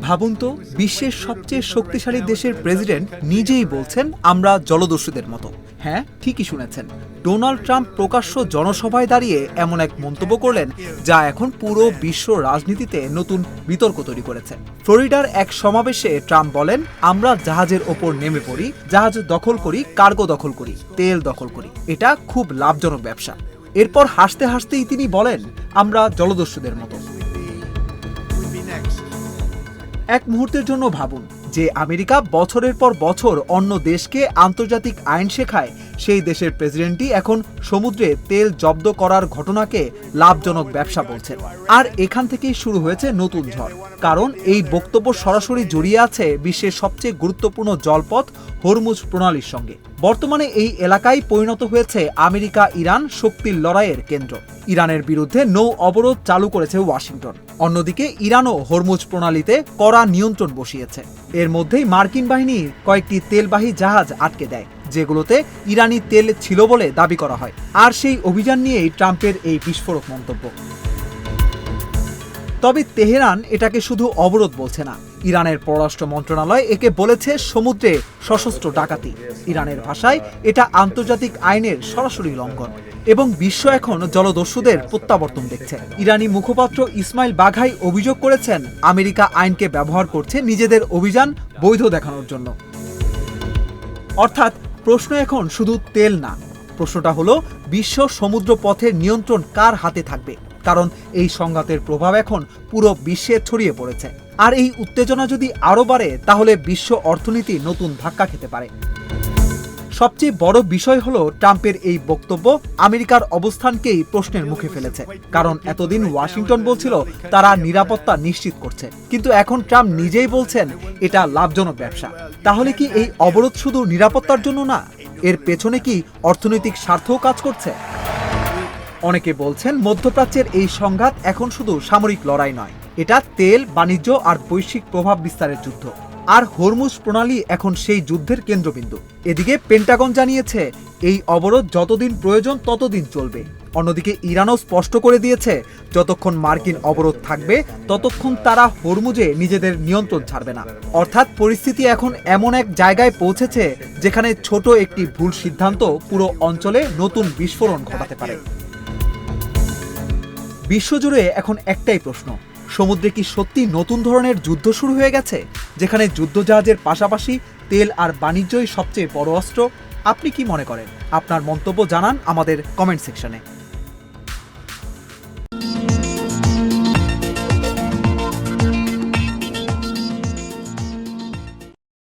ভাবুন তো, বিশ্বের সবচেয়ে শক্তিশালী দেশের প্রেসিডেন্ট নিজেই বলছেন আমরা জলদস্যুদের মতো। হ্যাঁ, ঠিকই শুনেছেন। ডোনাল্ড ট্রাম্প প্রকাশ্য জনসভায় দাঁড়িয়ে এমন এক মন্তব্য করলেন যা এখন পুরো বিশ্ব রাজনীতিতে নতুন বিতর্ক তৈরি করেছে। ফ্লোরিডার এক সমাবেশে ট্রাম্প বলেন, আমরা জাহাজের ওপর নেমে পড়ি, জাহাজ দখল করি, কার্গো দখল করি, তেল দখল করি। এটা খুব লাভজনক ব্যবসা। এরপর হাসতে হাসতেই তিনি বলেন, আমরা জলদস্যুদের মতো। এক মুহূর্তের জন্য ভাবুন যে আমেরিকা বছরের পর বছর অন্য দেশকে আন্তর্জাতিক আইন শেখায়, সেই দেশের প্রেসিডেন্টই এখন সমুদ্রে তেল জব্দ করার ঘটনাকে লাভজনক ব্যবসা বলছেন। আর এখান থেকেই শুরু হয়েছে নতুন ঝড়, কারণ এই বক্তব্য সরাসরি জড়িয়ে আছে বিশ্বের সবচেয়ে গুরুত্বপূর্ণ জলপথ হরমুজ প্রণালীর সঙ্গে। বর্তমানে এই এলাকায় পরিণত হয়েছে আমেরিকা ইরান শক্তির লড়াইয়ের কেন্দ্র। ইরানের বিরুদ্ধে নৌ অবরোধ চালু করেছে ওয়াশিংটন। অন্যদিকে ইরানও হরমুজ প্রণালীতে কড়া নিয়ন্ত্রণ বসিয়েছে। এর মধ্যেই মার্কিন বাহিনী কয়েকটি তেলবাহী জাহাজ আটকে দেয়, যেগুলোতে ইরানি তেল ছিল বলে দাবি করা হয়। আর সেই অভিযান নিয়েই ট্রাম্পের এই বিস্ফোরক মন্তব্য। তবে তেহরান এটাকে শুধু অবরোধ বলছে না। ইরানের পররাষ্ট্র মন্ত্রণালয় একে বলেছে সমুদ্রে সশস্ত্র ডাকাতি। ইরানের ভাষায় এটা আন্তর্জাতিক আইনের সরাসরি লঙ্ঘন। এবং বিশ্ব এখন জলদস্যুদের প্রত্যাবর্তন দেখছে। ইরানি মুখপাত্র ইসমাইল বাঘাই অভিযোগ করেছেন, আমেরিকা আইনকে ব্যবহার করছে নিজেদের অভিযান বৈধ দেখানোর জন্য। অর্থাৎ প্রশ্ন এখন শুধু তেল না, প্রশ্নটা হলো বিশ্ব সমুদ্র পথের নিয়ন্ত্রণ কার হাতে থাকবে। কারণ এই সংঘাতের প্রভাব এখন পুরো বিশ্বে ছড়িয়ে পড়েছে। আর এই উত্তেজনা যদি আরও বাড়ে, তাহলে বিশ্ব অর্থনীতি নতুন ধাক্কা খেতে পারে। সবচেয়ে বড় বিষয় হলো ট্রাম্পের এই বক্তব্য আমেরিকার অবস্থানকেই প্রশ্নের মুখে ফেলেছে। কারণ এতদিন ওয়াশিংটন বলছিল তারা নিরাপত্তা নিশ্চিত করছে, কিন্তু এখন ট্রাম্প নিজেই বলছেন এটা লাভজনক ব্যবসা। তাহলে কি এই অবরোধ শুধু নিরাপত্তার জন্য না, এর পেছনে কি অর্থনৈতিক স্বার্থও কাজ করছে? অনেকে বলছেন মধ্যপ্রাচ্যের এই সংঘাত এখন শুধু সামরিক লড়াই নয়, এটা তেল, বাণিজ্য আর বৈশ্বিক প্রভাব বিস্তারের যুদ্ধ। আর হরমুজ প্রণালী এখন সেই যুদ্ধের কেন্দ্রবিন্দু। এদিকে পেন্টাগন জানিয়েছে এই অবরোধ যতদিন প্রয়োজন ততদিন চলবে। অন্যদিকে ইরানও স্পষ্ট করে দিয়েছে যতক্ষণ মার্কিন অবরোধ থাকবে ততক্ষণ তারা হরমুজে নিজেদের নিয়ন্ত্রণ ছাড়বে না। অর্থাৎ পরিস্থিতি এখন এমন এক জায়গায় পৌঁছেছে যেখানে ছোট একটি ভুল সিদ্ধান্ত পুরো অঞ্চলে নতুন বিস্ফোরণ ঘটাতে পারে। বিশ্বজুড়ে এখন একটাই প্রশ্ন, সমুদ্রে কি সত্যি নতুন ধরনের যুদ্ধ শুরু হয়ে গেছে, যেখানে যুদ্ধজাহাজের পাশাপাশি তেল আর বাণিজ্যই সবচেয়ে বড় অস্ত্র? আপনি কি মনে করেন? আপনার মন্তব্য জানান আমাদের কমেন্ট সেকশনে।